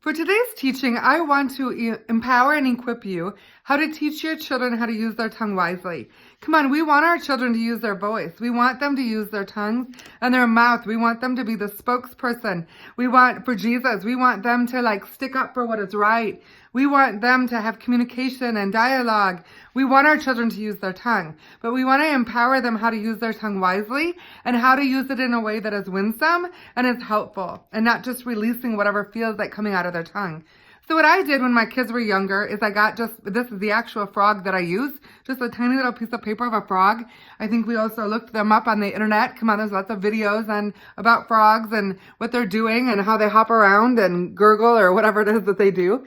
For today's teaching, I want to empower and equip you how to teach your children how to use their tongue wisely. Come on, we want our children to use their voice. We want them to use their tongues and their mouth. We want them to be the spokesperson. For Jesus, we want them to stick up for what is right. We want them to have communication and dialogue. We want our children to use their tongue, but we want to empower them how to use their tongue wisely and how to use it in a way that is winsome and is helpful and not just releasing whatever feels like coming out of their tongue. So what I did when my kids were younger is this is the actual frog that I use, just a tiny little piece of paper of a frog. I think we also looked them up on the internet. Come on, there's lots of videos about frogs and what they're doing and how they hop around and gurgle or whatever it is that they do.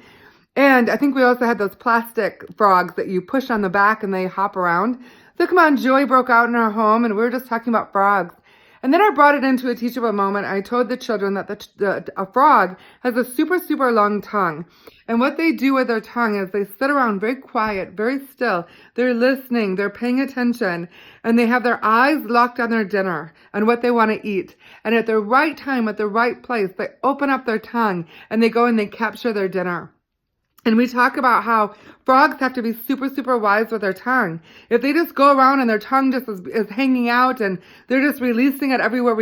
And I think we also had those plastic frogs that you push on the back and they hop around. So come on, joy broke out in our home and we were just talking about frogs. And then I brought it into a teachable moment. I told the children that a frog has a super, super long tongue. And what they do with their tongue is they sit around very quiet, very still. They're listening, they're paying attention, and they have their eyes locked on their dinner and what they want to eat. And at the right time, at the right place, they open up their tongue and they go and they capture their dinner. And we talk about how frogs have to be super, super wise with their tongue. If they just go around and their tongue just is hanging out and they're just releasing it everywhere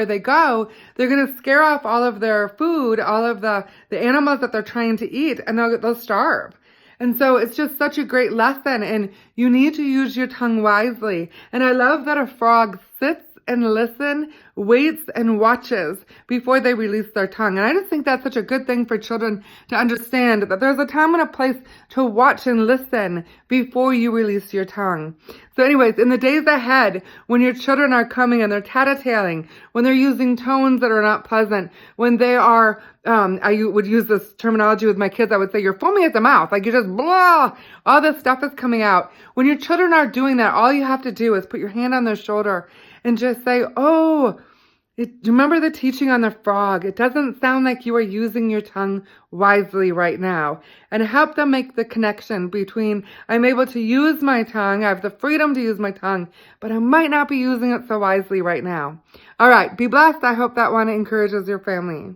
they go, they're going to scare off all of their food, all of the animals that they're trying to eat, and they'll starve. And so it's just such a great lesson, and you need to use your tongue wisely. And I love that a frog sits and listen, waits and watches before they release their tongue. And I just think that's such a good thing for children to understand, that there's a time and a place to watch and listen before you release your tongue. So anyways, in the days ahead, when your children are coming and they're tattletaling, when they're using tones that are not pleasant, when they are, I would use this terminology with my kids, I would say you're foaming at the mouth, like you just blah, all this stuff is coming out. When your children are doing that, all you have to do is put your hand on their shoulder and just say, oh, remember the teaching on the frog. It doesn't sound like you are using your tongue wisely right now. And help them make the connection between, I'm able to use my tongue, I have the freedom to use my tongue, but I might not be using it so wisely right now. All right, be blessed. I hope that one encourages your family.